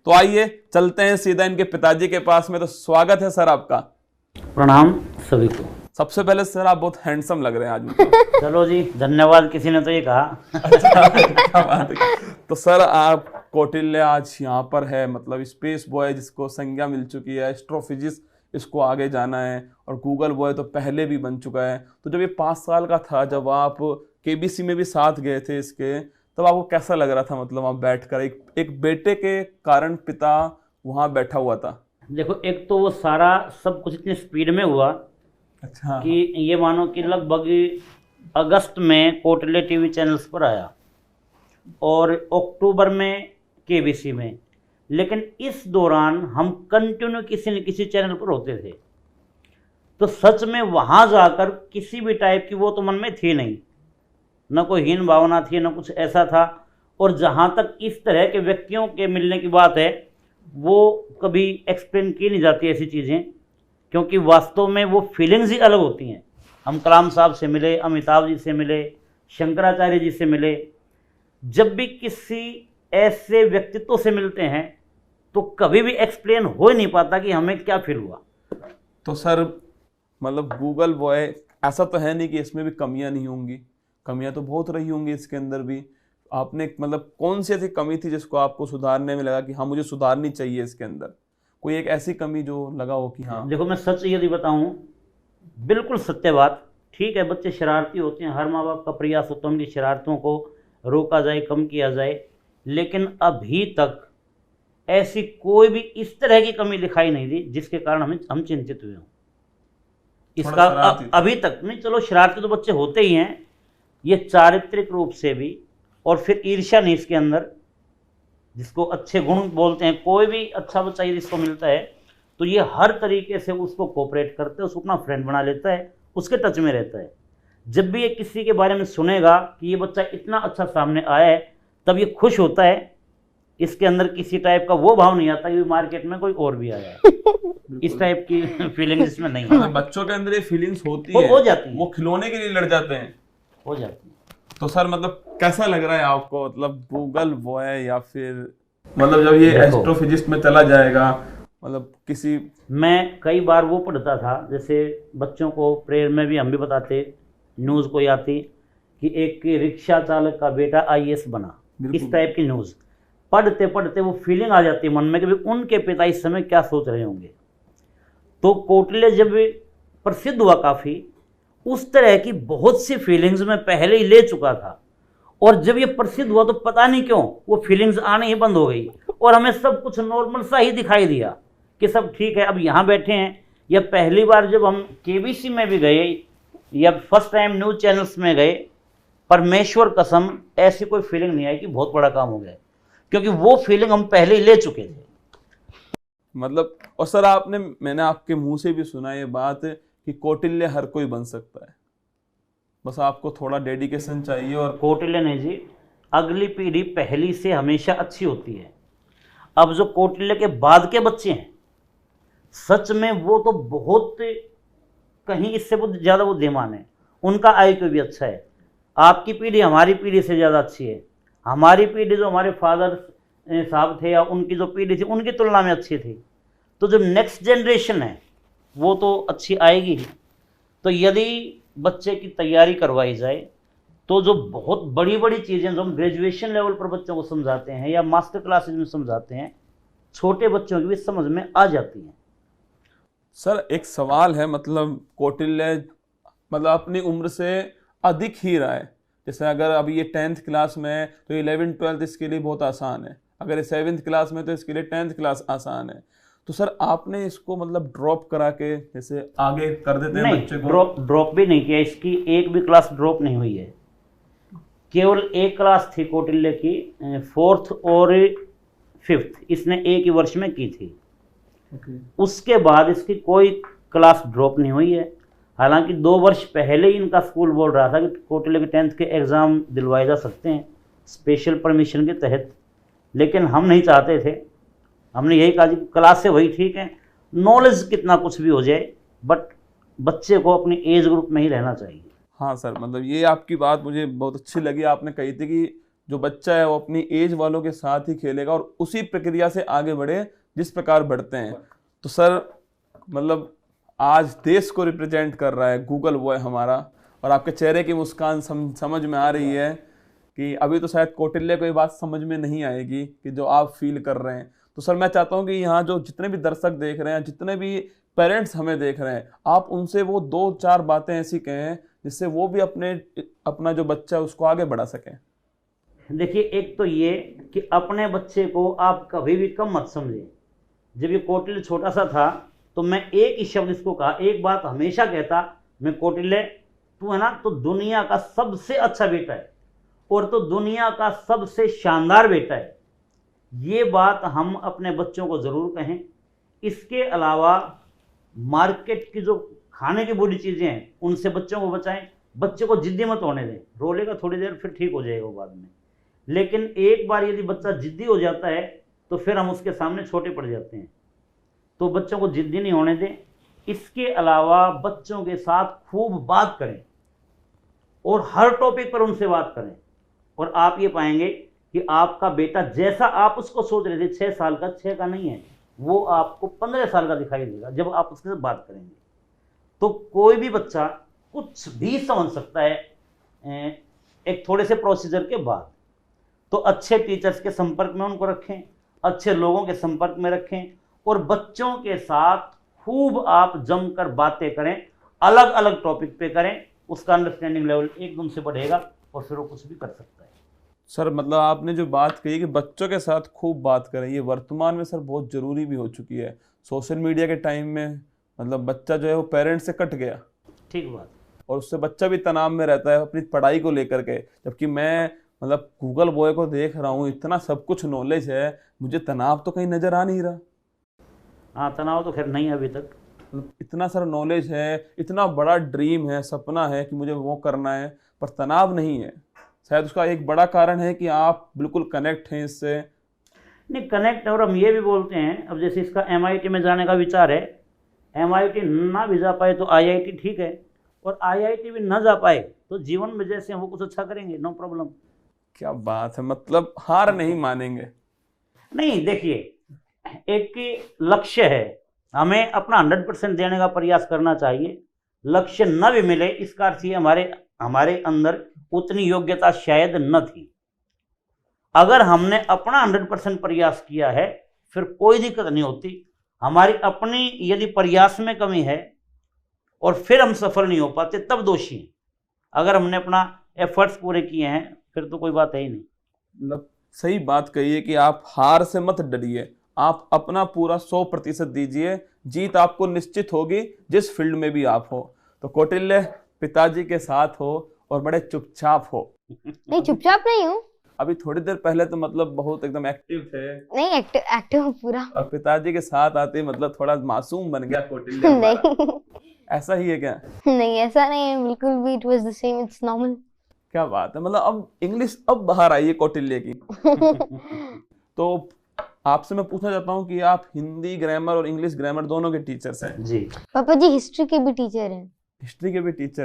तो आइए चलते हैं सीधा इनके पिताजी के पास में। तो स्वागत है सर आपका। प्रणाम सभी को। सबसे पहले सर आप बहुत हैंडसम लग रहे हैं आज मुझे। चलो जी, धन्यवाद, किसी ने तो ये कहा। अच्छा, क्या बात है। तो सर आप कौटिल्य आज यहाँ पर है, मतलब स्पेस बॉय जिसको संज्ञा मिल चुकी है, एस्ट्रोफिजिक्स इसको आगे जाना है, और गूगल बॉय तो पहले भी बन चुका है। तो जब ये 5 साल का था, जब आप केबीसी में भी साथ गए थे इसके, तब आपको कैसा लग रहा था? मतलब आप बैठकर एक बेटे के कारण पिता वहाँ बैठा हुआ था। देखो, एक तो वो सारा सब कुछ इतनी स्पीड में हुआ अच्छा। कि ये मानो कि लगभग अगस्त में कौटिल्य टीवी चैनल्स पर आया और अक्टूबर में केबीसी में, लेकिन इस दौरान हम कंटिन्यू किसी न किसी चैनल पर होते थे। तो सच में वहाँ जाकर किसी भी टाइप की वो तो मन में थी नहीं, न कोई हीन भावना थी, न कुछ ऐसा था। और जहाँ तक इस तरह के व्यक्तियों के मिलने की बात है, वो कभी एक्सप्लेन की नहीं जाती ऐसी चीज़ें, क्योंकि वास्तव में वो फीलिंग्स ही अलग होती हैं। हम कलाम साहब से मिले, अमिताभ जी से मिले, शंकराचार्य जी से मिले। जब भी किसी ऐसे व्यक्तित्व से मिलते हैं तो कभी भी एक्सप्लेन हो ही नहीं पाता कि हमें क्या फील हुआ। तो सर मतलब गूगल बॉय ऐसा तो है नहीं कि इसमें भी कमियां नहीं होंगी, कमियां तो बहुत रही होंगी इसके अंदर भी। आपने मतलब कौन सी ऐसी कमी थी जिसको आपको सुधारने में लगा कि हाँ मुझे सुधारनी चाहिए इसके अंदर? कोई एक ऐसी कमी जो लगा हो कि हाँ? देखो, मैं सच यदि बताऊं, बिल्कुल सत्य बात। ठीक है, बच्चे शरारती होते हैं, हर माँ बाप का प्रयास होता है उनकी शरारतों को रोका जाए, कम किया जाए, लेकिन अभी तक ऐसी कोई भी इस तरह की कमी दिखाई नहीं दी जिसके कारण हम चिंतित हुए हों। इसका अभी तक नहीं। चलो, शरारती तो बच्चे होते ही हैं, ये चारित्रिक रूप से भी, और फिर ईर्ष्या नहीं इसके अंदर, जिसको अच्छे गुण बोलते हैं। कोई भी अच्छा बच्चा यदि इसको मिलता है तो ये हर तरीके से उसको कोऑपरेट करते है, उसको अपना फ्रेंड बना लेता है, उसके टच में रहता है। जब भी ये किसी के बारे में सुनेगा कि ये बच्चा इतना अच्छा सामने आया है, तब ये खुश होता है। इसके अंदर किसी टाइप का वो भाव नहीं आता कि मार्केट में कोई और भी आया है। इस टाइप की फीलिंग्स इसमें नहीं है। बच्चों के अंदर ये फीलिंग्स होती हो जाती है, वो खिलौने के लिए लड़ जाते हैं, हो जाती है। तो सर मतलब कैसा लग रहा है आपको, मतलब गूगल बॉय या फिर मतलब जब ये एस्ट्रोफिजिक्स में चला जाएगा, मतलब किसी, मैं कई बार वो पढ़ता था, जैसे बच्चों को प्रेयर में भी हम भी बताते, न्यूज़ कोई आती कि एक रिक्शा चालक का बेटा IAS बना, इस टाइप की न्यूज़ पढ़ते पढ़ते वो फीलिंग आ जाती है मन में कि भाई उनके पिता इस समय क्या सोच रहे होंगे। तो कौटिल्य जब प्रसिद्ध हुआ काफ़ी, उस तरह की बहुत सी फीलिंग्स में पहले ही ले चुका था, और जब ये प्रसिद्ध हुआ तो पता नहीं क्यों वो फीलिंग्स आने ही बंद हो गई, और हमें सब कुछ नॉर्मल सा ही दिखाई दिया कि सब ठीक है। अब यहाँ बैठे हैं, या पहली बार जब हम केबीसी में भी गए या फर्स्ट टाइम न्यूज़ चैनल्स में गए, परमेश्वर कसम ऐसी कोई फीलिंग नहीं आई कि बहुत बड़ा काम हो गया, क्योंकि वो फीलिंग हम पहले ही ले चुके थे। मतलब, और सर मैंने आपके मुंह से भी सुना ये बात कि कौटिल्य हर कोई बन सकता है, बस आपको थोड़ा डेडिकेशन चाहिए। और कौटिल्य नहीं जी, अगली पीढ़ी पहली से हमेशा अच्छी होती है। अब जो कौटिल्य के बाद के बच्चे हैं, सच में वो तो बहुत कहीं इससे बहुत ज़्यादा बुद्धिमान है, उनका IQ भी अच्छा है। आपकी पीढ़ी हमारी पीढ़ी से ज़्यादा अच्छी है। हमारी पीढ़ी जो हमारे फादर साहब थे या उनकी जो पीढ़ी थी उनकी तुलना में अच्छी थी। तो जो नेक्स्ट जनरेशन है वो तो अच्छी आएगी ही। तो यदि बच्चे की तैयारी करवाई जाए तो जो बहुत बड़ी बड़ी चीज़ें जो हम ग्रेजुएशन लेवल पर बच्चों को समझाते हैं या मास्टर क्लासेज में समझाते हैं, छोटे बच्चों की भी समझ में आ जाती हैं। सर एक सवाल है, मतलब कौटिल्य मतलब अपनी उम्र से अधिक ही रहा है। जैसे अगर अभी ये 10th क्लास में है तो 11th 12th इसके लिए बहुत आसान है, अगर ये 7th क्लास में तो इसके लिए 10th क्लास आसान है। तो सर आपने इसको मतलब ड्रॉप करा के जैसे आगे कर देते हैं बच्चे को? ड्रॉप भी नहीं किया, इसकी एक भी क्लास ड्रॉप नहीं हुई है। केवल एक क्लास थी कौटिल्य की, 4th और 5th, इसने एक ही वर्ष में की थी। उसके बाद इसकी कोई क्लास ड्रॉप नहीं हुई है। हालांकि 2 वर्ष पहले ही इनका स्कूल बोल रहा था कि कौटिल्य के 10th के एग्ज़ाम दिलवाए जा सकते हैं स्पेशल परमिशन के तहत, लेकिन हम नहीं चाहते थे। हमने यही कहा कि क्लास से वही ठीक है, नॉलेज कितना कुछ भी हो जाए, बट बच्चे को अपनी एज ग्रुप में ही रहना चाहिए। हाँ सर, मतलब ये आपकी बात मुझे बहुत अच्छी लगी। आपने कही थी कि जो बच्चा है वो अपनी एज वालों के साथ ही खेलेगा और उसी प्रक्रिया से आगे बढ़े जिस प्रकार बढ़ते हैं। तो सर मतलब आज देश को रिप्रेजेंट कर रहा है गूगल बॉय हमारा, और आपके चेहरे की मुस्कान समझ में आ रही है कि अभी तो शायद कौटिल्य को ये बात समझ में नहीं आएगी कि जो आप फील कर रहे हैं। तो सर मैं चाहता हूँ कि यहाँ जो जितने भी दर्शक देख रहे हैं, जितने भी पेरेंट्स हमें देख रहे हैं, आप उनसे वो 2-4 बातें ऐसी कहें जिससे वो भी अपना जो बच्चा है उसको आगे बढ़ा सकें। देखिए, एक तो ये कि अपने बच्चे को आप कभी भी कम मत समझें। जब ये कौटिल्य छोटा सा था तो मैं एक ही शब्द इसको कहा, एक बात हमेशा कहता, मैं कौटिल्य तू है ना तो दुनिया का सबसे अच्छा बेटा है और तो दुनिया का सबसे शानदार बेटा है। ये बात हम अपने बच्चों को ज़रूर कहें। इसके अलावा मार्केट की जो खाने की बुरी चीज़ें हैं उनसे बच्चों को बचाएं। बच्चे को जिद्दी मत होने दें, रोलेगा थोड़ी देर फिर ठीक हो जाएगा बाद में, लेकिन एक बार यदि बच्चा जिद्दी हो जाता है तो फिर हम उसके सामने छोटे पड़ जाते हैं। तो बच्चों को जिद्दी नहीं होने दें। इसके अलावा बच्चों के साथ खूब बात करें और हर टॉपिक पर उनसे बात करें, और आप ये पाएंगे कि आपका बेटा जैसा आप उसको सोच रहे थे 6 साल का, 6 का नहीं है, वो आपको 15 साल का दिखाई देगा जब आप उसके साथ बात करेंगे। तो कोई भी बच्चा कुछ भी समझ सकता है एक थोड़े से प्रोसीजर के बाद। तो अच्छे टीचर्स के संपर्क में उनको रखें, अच्छे लोगों के संपर्क में रखें, और बच्चों के साथ खूब आप जमकर बातें करें, अलग अलग टॉपिक पे करें। उसका अंडरस्टैंडिंग लेवल एकदम से बढ़ेगा और फिर वो कुछ भी कर सकता है। सर मतलब आपने जो बात कही कि बच्चों के साथ खूब बात करें, ये वर्तमान में सर बहुत ज़रूरी भी हो चुकी है। सोशल मीडिया के टाइम में मतलब बच्चा जो है वो पेरेंट्स से कट गया, ठीक बात, और उससे बच्चा भी तनाव में रहता है अपनी पढ़ाई को लेकर के। जबकि मैं मतलब गूगल बॉय को देख रहा हूँ, इतना सब कुछ नॉलेज है, मुझे तनाव तो कहीं नज़र आ नहीं रहा। हाँ, तनाव तो खैर नहीं है अभी तक। मतलब इतना सारा नॉलेज है, इतना बड़ा ड्रीम है, सपना है कि मुझे वो करना है, पर तनाव नहीं है। शायद उसका एक बड़ा कारण है कि आप बिल्कुल कनेक्ट हैं इससे। नहीं, कनेक्ट, और हम ये भी बोलते हैं, अब जैसे इसका MIT में जाने का विचार है, MIT ना भी जा पाए तो IIT ठीक है, और IIT भी ना जा पाए तो जीवन में जैसे वो कुछ अच्छा करेंगे, नो प्रॉब्लम। क्या बात है, मतलब हार नहीं मानेंगे। नहीं, देखिए, एक लक्ष्य है, हमें अपना 100% देने का प्रयास करना चाहिए। लक्ष्य न भी मिले इसका अर्थ ये हमारे अंदर उतनी योग्यता शायद न थी। अगर हमने अपना 100% प्रयास किया है फिर कोई दिक्कत नहीं होती। हमारी अपनी यदि प्रयास में कमी है और फिर हम सफल नहीं हो पाते तब दोषी हैं। अगर हमने अपना एफर्ट्स पूरे किए हैं फिर तो कोई बात है ही नहीं। मतलब सही बात कही है कि आप हार से मत डरिए, आप अपना पूरा 100% दीजिए, जीत आपको निश्चित होगी जिस फील्ड में भी आप हो। तो कौटिल्य पिताजी के साथ हो और बड़े चुपचाप हो। नहीं, चुपचाप नहीं हूँ। अभी थोड़ी देर पहले तो मतलब बहुत एकदम एक्टिव थे। नहीं, एक्टिव हूँ पूरा। और पिताजी के साथ आते मतलब थोड़ा मासूम बन गया कौटिल्य हमारा। नहीं ऐसा ही है क्या? नहीं, ऐसा नहीं है, बिल्कुल भी। It was the same, it's normal. क्या बात है, मतलब अब इंग्लिश अब बाहर आई है कौटिल्य की। तो आपसे मैं पूछना चाहता हूँ कि आप हिंदी ग्रामर और इंग्लिश ग्रामर दोनों के टीचर्स हैं। जी, पापा जी हिस्ट्री के भी टीचर हैं। हिस्ट्री के भी टीचर